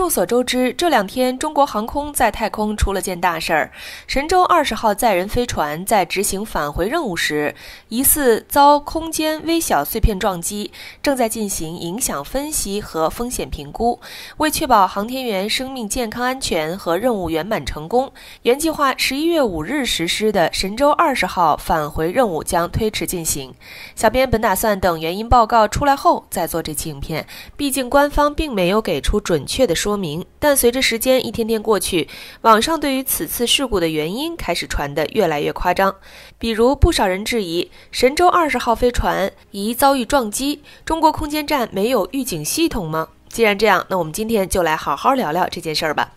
众所周知，这2天中国航空在太空出了件大事儿。神舟20号载人飞船在执行返回任务时，疑似遭空间微小碎片撞击，正在进行影响分析和风险评估。为确保航天员生命健康安全和任务圆满成功，原计划11月5日实施的神舟20号返回任务将推迟进行。小编本打算等原因报告出来后再做这期影片，毕竟官方并没有给出准确的说明。但随着时间一天天过去，网上对于此次事故的原因开始传得越来越夸张。比如不少人质疑神舟20号飞船疑遭遇撞击，中国空间站没有预警系统吗？既然这样，那我们今天就来好好聊聊这件事儿吧。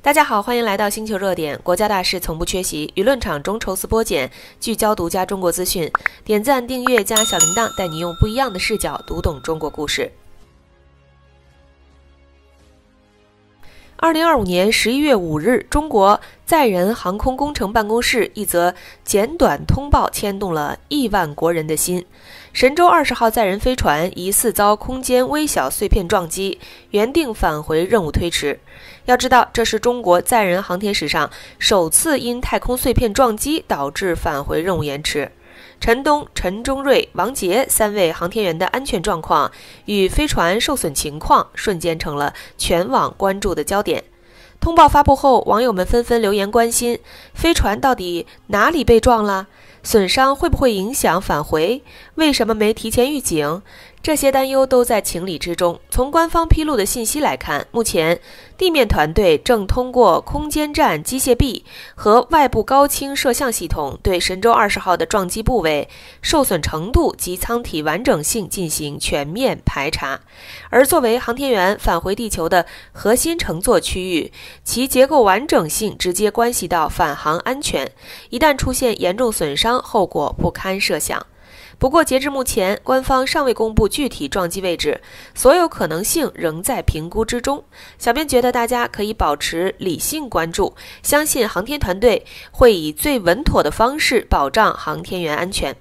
大家好，欢迎来到星球热点，国家大事从不缺席，舆论场中抽丝剥茧，聚焦独家中国资讯。点赞、订阅加小铃铛，带你用不一样的视角读懂中国故事。2025年11月5日，中国载人航空工程办公室一则简短通报牵动了亿万国人的心。神舟20号载人飞船疑似遭空间微小碎片撞击，原定返回任务推迟。要知道，这是中国载人航天史上首次因太空碎片撞击导致返回任务延迟。陈冬、陈忠瑞、王杰3位航天员的安全状况与飞船受损情况瞬间成了全网关注的焦点。通报发布后，网友们纷纷留言关心，飞船到底哪里被撞了？损伤会不会影响返回？为什么没提前预警？这些担忧都在情理之中。从官方披露的信息来看，目前地面团队正通过空间站机械臂和外部高清摄像系统对神舟20号的撞击部位、受损程度及舱体完整性进行全面排查。而作为航天员返回地球的核心乘坐区域，其结构完整性直接关系到返航安全，一旦出现严重损伤，后果不堪设想。不过截至目前，官方尚未公布具体撞击位置，所有可能性仍在评估之中。小编觉得大家可以保持理性关注，相信航天团队会以最稳妥的方式保障航天员安全。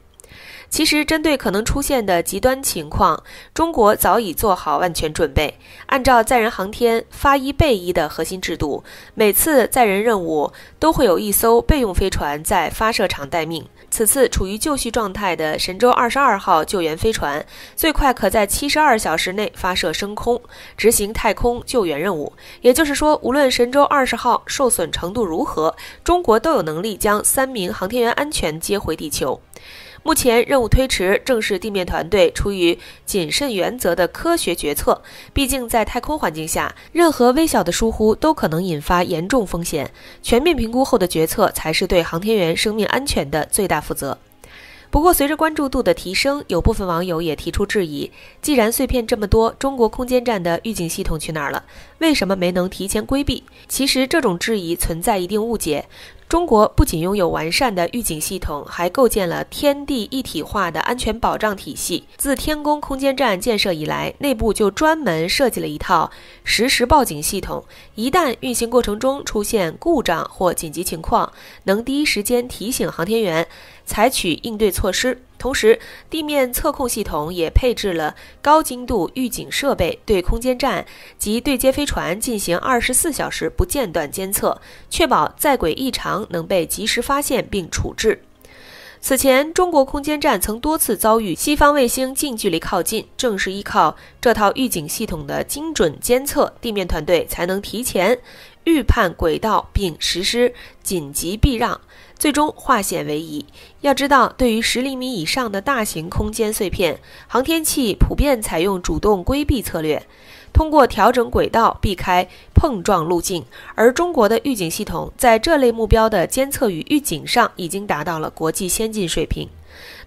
其实，针对可能出现的极端情况，中国早已做好万全准备。按照载人航天发一备一的核心制度，每次载人任务都会有一艘备用飞船在发射场待命。此次处于就绪状态的神舟22号救援飞船，最快可在72小时内发射升空，执行太空救援任务。也就是说，无论神舟20号受损程度如何，中国都有能力将3名航天员安全接回地球。目前任务推迟正是地面团队出于谨慎原则的科学决策，毕竟在太空环境下，任何微小的疏忽都可能引发严重风险，全面评估后的决策才是对航天员生命安全的最大负责。不过随着关注度的提升，有部分网友也提出质疑，既然碎片这么多，中国空间站的预警系统去哪儿了？为什么没能提前规避？其实这种质疑存在一定误解。中国不仅拥有完善的预警系统，还构建了天地一体化的安全保障体系。自天宫空间站建设以来，内部就专门设计了一套实时报警系统，一旦运行过程中出现故障或紧急情况，能第一时间提醒航天员采取应对措施。同时，地面测控系统也配置了高精度预警设备，对空间站及对接飞船进行24小时不间断监测，确保在轨异常能被及时发现并处置。此前，中国空间站曾多次遭遇西方卫星近距离靠近，正是依靠这套预警系统的精准监测，地面团队才能提前预判轨道并实施紧急避让，最终化险为夷。要知道，对于10厘米以上的大型空间碎片，航天器普遍采用主动规避策略，通过调整轨道避开碰撞路径，而中国的预警系统在这类目标的监测与预警上已经达到了国际先进水平。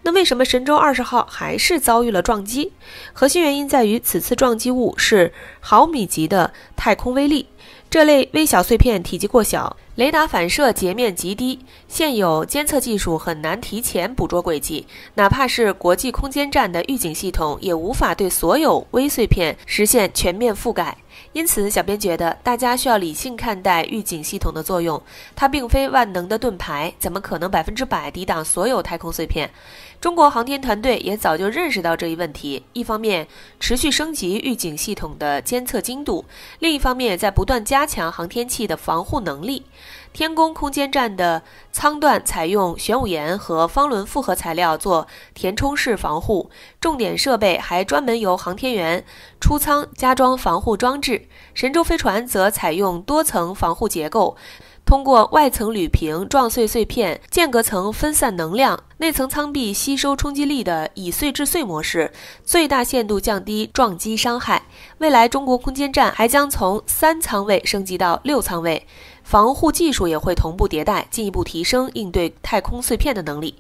那为什么神舟20号还是遭遇了撞击？核心原因在于此次撞击物是毫米级的太空微粒，这类微小碎片体积过小，雷达反射截面极低，现有监测技术很难提前捕捉轨迹，哪怕是国际空间站的预警系统也无法对所有微碎片实现全面覆盖。因此，小编觉得大家需要理性看待预警系统的作用，它并非万能的盾牌，怎么可能100%抵挡所有太空碎片？中国航天团队也早就认识到这一问题，一方面持续升级预警系统的监测精度，另一方面在不断加强航天器的防护能力。天宫空间站的舱段采用玄武岩和方纶复合材料做填充式防护，重点设备还专门由航天员出舱加装防护装置。神舟飞船则采用多层防护结构，通过外层铝屏撞碎碎片、间隔层分散能量、内层舱壁吸收冲击力的以碎制碎模式，最大限度降低撞击伤害。未来中国空间站还将从3舱位升级到6舱位，防护技术也会同步迭代，进一步提升应对太空碎片的能力。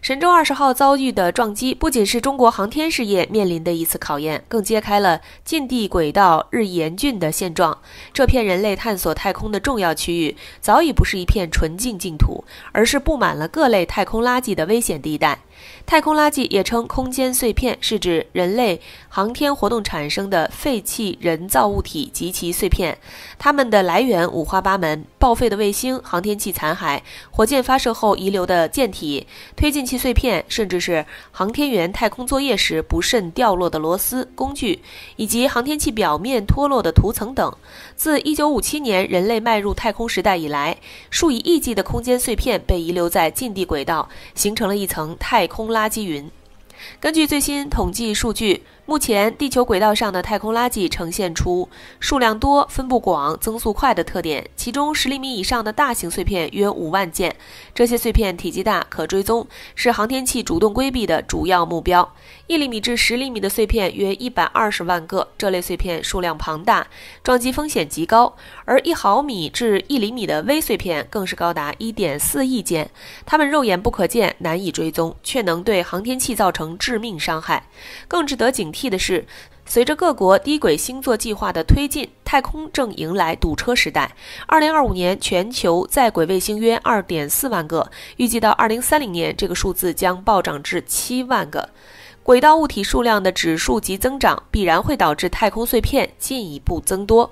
神舟20号遭遇的撞击，不仅是中国航天事业面临的一次考验，更揭开了近地轨道日益严峻的现状。这片人类探索太空的重要区域，早已不是一片纯净净土，而是布满了各类太空垃圾的危险地带。太空垃圾也称空间碎片，是指人类航天活动产生的废弃人造物体及其碎片。它们的来源五花八门，报废的卫星、航天器残骸、火箭发射后遗留的舰体、推进器碎片，甚至是航天员太空作业时不慎掉落的螺丝、工具，以及航天器表面脱落的涂层等。自1957年人类迈入太空时代以来，数以亿计的空间碎片被遗留在近地轨道，形成了一层太空垃圾云。根据最新统计数据，目前地球轨道上的太空垃圾呈现出数量多、分布广、增速快的特点，其中10厘米以上的大型碎片约5万件，这些碎片体积大、可追踪，是航天器主动规避的主要目标。1厘米至10厘米的碎片约120万个，这类碎片数量庞大，撞击风险极高，而1毫米至1厘米的微碎片更是高达1.4亿件，它们肉眼不可见，难以追踪，却能对航天器造成致命伤害。更值得警惕的是，随着各国低轨星座计划的推进，太空正迎来堵车时代。2025年全球在轨卫星约2.4万个，预计到2030年这个数字将暴涨至7万个。轨道物体数量的指数级增长，必然会导致太空碎片进一步增多。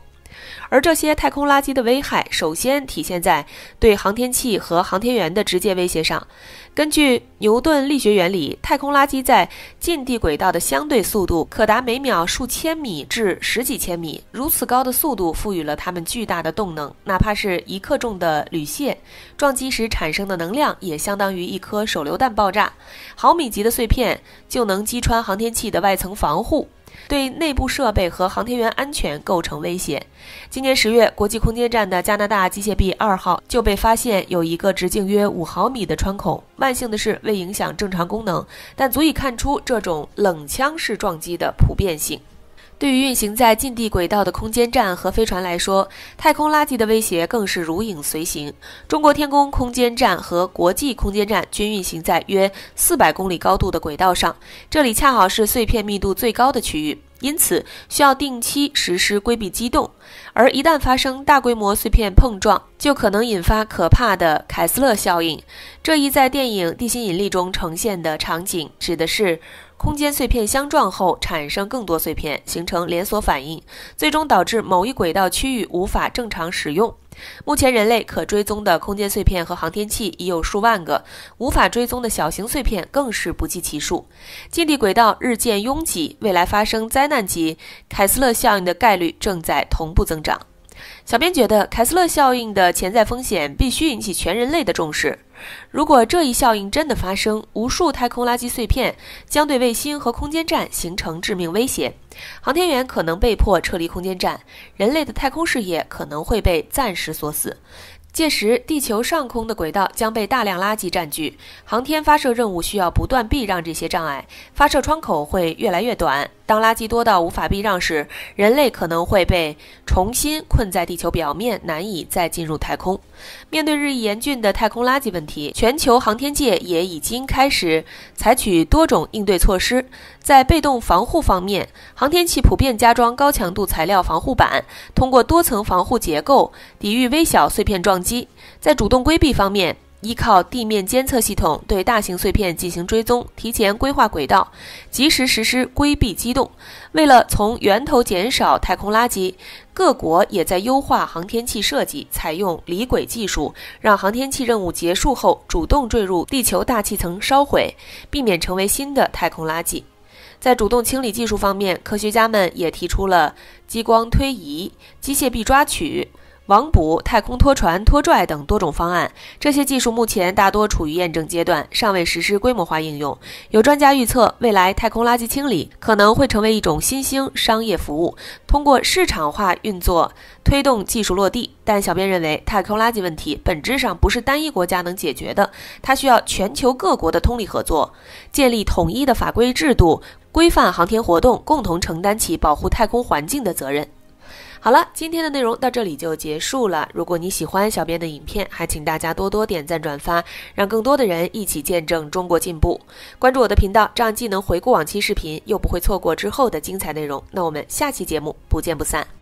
而这些太空垃圾的危害，首先体现在对航天器和航天员的直接威胁上。根据牛顿力学原理，太空垃圾在近地轨道的相对速度可达每秒数千米至10几千米，如此高的速度赋予了它们巨大的动能，哪怕是1克重的铝屑，撞击时产生的能量也相当于1颗手榴弹爆炸。毫米级的碎片就能击穿航天器的外层防护，对内部设备和航天员安全构成威胁。今年10月，国际空间站的加拿大机械臂2号就被发现有一个直径约5毫米的穿孔，万幸的是未影响正常功能，但足以看出这种冷枪式撞击的普遍性。对于运行在近地轨道的空间站和飞船来说，太空垃圾的威胁更是如影随形。中国天宫空间站和国际空间站均运行在约400公里高度的轨道上，这里恰好是碎片密度最高的区域，因此需要定期实施规避机动。而一旦发生大规模碎片碰撞，就可能引发可怕的凯斯勒效应。这一在电影《地心引力》中呈现的场景，指的是空间碎片相撞后产生更多碎片，形成连锁反应，最终导致某一轨道区域无法正常使用。目前人类可追踪的空间碎片和航天器已有数万个，无法追踪的小型碎片更是不计其数。近地轨道日渐拥挤，未来发生灾难级凯斯勒效应的概率正在同步增长。小编觉得凯斯勒效应的潜在风险必须引起全人类的重视。如果这一效应真的发生，无数太空垃圾碎片将对卫星和空间站形成致命威胁，航天员可能被迫撤离空间站，人类的太空事业可能会被暂时锁死。届时，地球上空的轨道将被大量垃圾占据，航天发射任务需要不断避让这些障碍，发射窗口会越来越短。当垃圾多到无法避让时，人类可能会被重新困在地球表面，难以再进入太空。面对日益严峻的太空垃圾问题，全球航天界也已经开始采取多种应对措施。在被动防护方面，航天器普遍加装高强度材料防护板，通过多层防护结构抵御微小碎片撞击。在主动规避方面，依靠地面监测系统对大型碎片进行追踪，提前规划轨道，及时实施规避机动。为了从源头减少太空垃圾，各国也在优化航天器设计，采用离轨技术，让航天器任务结束后主动坠入地球大气层烧毁，避免成为新的太空垃圾。在主动清理技术方面，科学家们也提出了激光推移、机械臂抓取、网捕、太空拖船、拖拽等多种方案。这些技术目前大多处于验证阶段，尚未实施规模化应用。有专家预测，未来太空垃圾清理可能会成为一种新兴商业服务，通过市场化运作推动技术落地。但小编认为，太空垃圾问题本质上不是单一国家能解决的，它需要全球各国的通力合作，建立统一的法规制度，规范航天活动，共同承担起保护太空环境的责任。好了，今天的内容到这里就结束了。如果你喜欢小编的影片，还请大家多多点赞转发，让更多的人一起见证中国进步。关注我的频道，这样既能回顾往期视频，又不会错过之后的精彩内容。那我们下期节目不见不散。